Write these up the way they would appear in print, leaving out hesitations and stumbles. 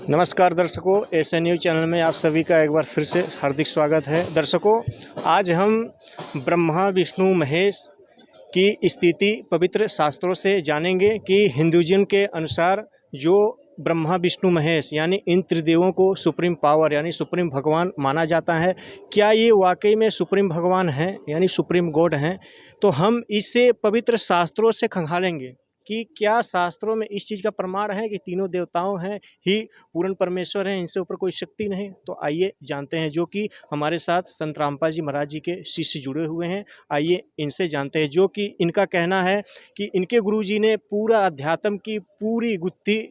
नमस्कार दर्शकों, SN news channel में आप सभी का एक बार फिर से हार्दिक स्वागत है। दर्शकों, आज हम ब्रह्मा विष्णु महेश की स्थिति पवित्र शास्त्रों से जानेंगे कि हिंदुइज्म के अनुसार जो ब्रह्मा विष्णु महेश यानी इन त्रिदेवों को सुप्रीम पावर यानी सुप्रीम भगवान माना जाता है। क्या ये वाकई में सुप्रीम भगवान हैं यानी सुप्रीम गॉड हैं? तो हम इसे पवित्र शास्त्रों से खंगालेंगे कि क्या शास्त्रों में इस चीज़ का प्रमाण है कि तीनों देवताओं हैं ही पूर्ण परमेश्वर हैं, इनसे ऊपर कोई शक्ति नहीं। तो आइए जानते हैं, जो कि हमारे साथ संत रामपाल जी महाराज जी के शिष्य जुड़े हुए हैं। आइए इनसे जानते हैं, जो कि इनका कहना है कि इनके गुरुजी ने पूरा अध्यात्म की पूरी गुत्थी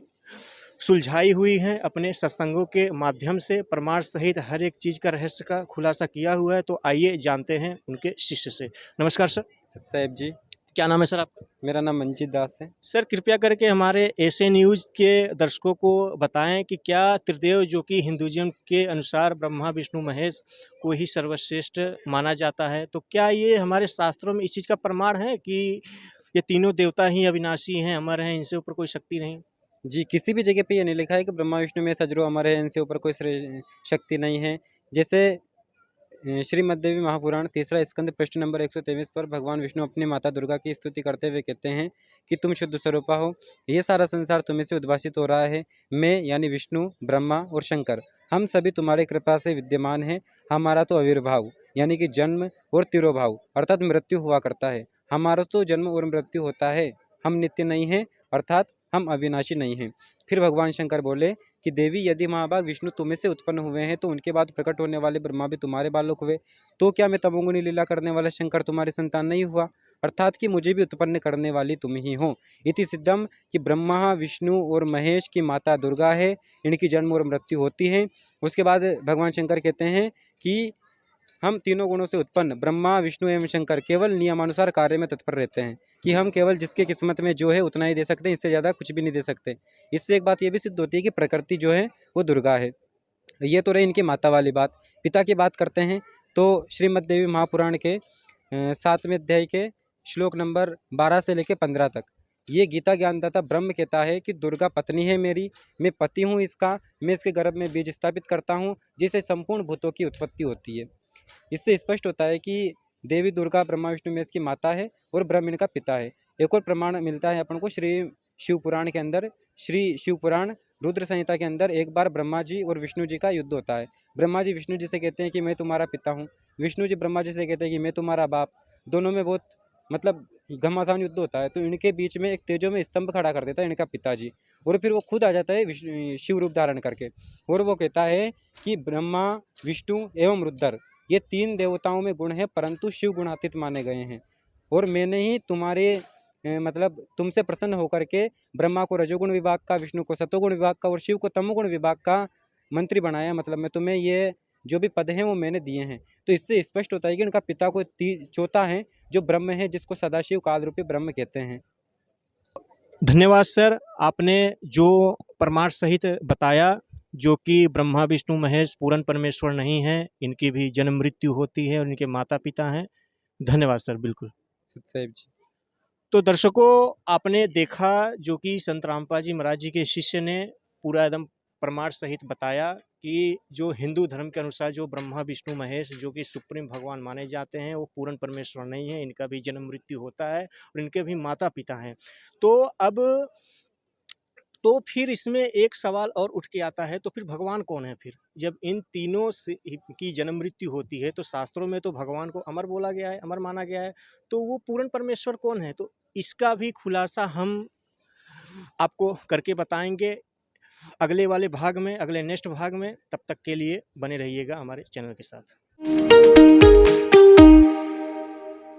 सुलझाई हुई है, अपने सत्संगों के माध्यम से प्रमाण सहित हर एक चीज़ का रहस्य का खुलासा किया हुआ है। तो आइए जानते हैं उनके शिष्य से। नमस्कार सर। साहेब जी, क्या नाम है सर आपका? मेरा नाम मंजीत दास है। सर, कृपया करके हमारे एसए न्यूज़ के दर्शकों को बताएं कि क्या त्रिदेव, जो कि हिंदुइज्म के अनुसार ब्रह्मा विष्णु महेश को ही सर्वश्रेष्ठ माना जाता है, तो क्या ये हमारे शास्त्रों में इस चीज़ का प्रमाण है कि ये तीनों देवता ही अविनाशी हैं, अमर हैं, इनसे ऊपर कोई शक्ति नहीं? जी, किसी भी जगह पे ये नहीं लिखा है कि ब्रह्मा विष्णु में सजरो अमर है, इनसे ऊपर कोई शक्ति नहीं है। जैसे श्रीमद्देवी महापुराण तीसरा स्कंद पृष्ठ नंबर 123 पर भगवान विष्णु अपनी माता दुर्गा की स्तुति करते हुए कहते हैं कि तुम शुद्ध स्वरूपा हो, ये सारा संसार तुम्हें से उद्भासित हो रहा है। मैं यानी विष्णु, ब्रह्मा और शंकर, हम सभी तुम्हारी कृपा से विद्यमान हैं। हमारा तो आविर्भाव यानी कि जन्म और तिरोभाव अर्थात मृत्यु हुआ करता है। हमारा तो जन्म और मृत्यु होता है, हम नित्य नहीं हैं, अर्थात हम अविनाशी नहीं हैं। फिर भगवान शंकर बोले कि देवी, यदि महाभाग विष्णु तुम्हें से उत्पन्न हुए हैं तो उनके बाद प्रकट होने वाले ब्रह्मा भी तुम्हारे बालक हुए, तो क्या मैं तमोगुणी लीला करने वाला शंकर तुम्हारी संतान नहीं हुआ? अर्थात कि मुझे भी उत्पन्न करने वाली तुम ही हो। इति सिद्धम कि ब्रह्मा विष्णु और महेश की माता दुर्गा है, इनकी जन्म और मृत्यु होती है। उसके बाद भगवान शंकर कहते हैं कि हम तीनों गुणों से उत्पन्न ब्रह्मा विष्णु एवं शंकर केवल नियमानुसार कार्य में तत्पर रहते हैं, कि हम केवल जिसके किस्मत में जो है उतना ही दे सकते हैं, इससे ज़्यादा कुछ भी नहीं दे सकते। इससे एक बात ये भी सिद्ध होती है कि प्रकृति जो है वो दुर्गा है। ये तो रही इनकी माता वाली बात। पिता की बात करते हैं तो श्रीमद् देवी महापुराण के 7वें अध्याय के श्लोक नंबर 12 से लेकर 15 तक ये गीता ज्ञानदाता ब्रह्म कहता है कि दुर्गा पत्नी है मेरी, मैं पति हूँ इसका, मैं इसके गर्भ में बीज स्थापित करता हूँ जिससे संपूर्ण भूतों की उत्पत्ति होती है। इससे स्पष्ट होता है कि देवी दुर्गा ब्रह्मा विष्णु महेश की माता है और ब्रह्म इनका पिता है। एक और प्रमाण मिलता है अपन को श्री शिव पुराण के अंदर। श्री शिव पुराण रुद्र संहिता के अंदर एक बार ब्रह्मा जी और विष्णु जी का युद्ध होता है। ब्रह्मा जी विष्णु जी से कहते हैं कि मैं तुम्हारा पिता हूँ, विष्णु जी ब्रह्मा जी से कहते हैं कि मैं तुम्हारा बाप। दोनों में बहुत मतलब घमासान युद्ध होता है। तो इनके बीच में एक तेजो में स्तंभ खड़ा कर देता है इनका पिताजी, और फिर वो खुद आ जाता है शिव रूप धारण करके, और वो कहता है कि ब्रह्मा विष्णु एवं रुद्र ये तीन देवताओं में गुण है, परंतु शिव गुणातीत माने गए हैं, और मैंने ही तुम्हारे मतलब तुमसे प्रसन्न होकर के ब्रह्मा को रजोगुण विभाग का, विष्णु को सतोगुण विभाग का और शिव को तमोगुण विभाग का मंत्री बनाया। मतलब मैं तुम्हें ये जो भी पद हैं वो मैंने दिए हैं। तो इससे स्पष्ट होता है कि इनका पिता को चौथा है जो ब्रह्म है, जिसको सदाशिव काल रूपी ब्रह्म कहते हैं। धन्यवाद सर, आपने जो प्रमाण सहित बताया, जो कि ब्रह्मा विष्णु महेश पूर्ण परमेश्वर नहीं हैं, इनकी भी जन्म मृत्यु होती है और इनके माता पिता हैं। धन्यवाद सर। बिल्कुल साहेब जी, तो दर्शकों, आपने देखा जो कि संत रामपाल जी महाराज जी के शिष्य ने पूरा एकदम प्रमाण सहित बताया कि जो हिंदू धर्म के अनुसार जो ब्रह्मा विष्णु महेश जो कि सुप्रीम भगवान माने जाते हैं, वो पूर्ण परमेश्वर नहीं है, इनका भी जन्म मृत्यु होता है और इनके भी माता पिता हैं। तो अब तो फिर इसमें एक सवाल और उठ के आता है, तो फिर भगवान कौन है? फिर जब इन तीनों से की जन्म मृत्यु होती है, तो शास्त्रों में तो भगवान को अमर बोला गया है, अमर माना गया है, तो वो पूर्ण परमेश्वर कौन है? तो इसका भी खुलासा हम आपको करके बताएंगे अगले वाले भाग में, अगले नेक्स्ट भाग में। तब तक के लिए बने रहिएगा हमारे चैनल के साथ।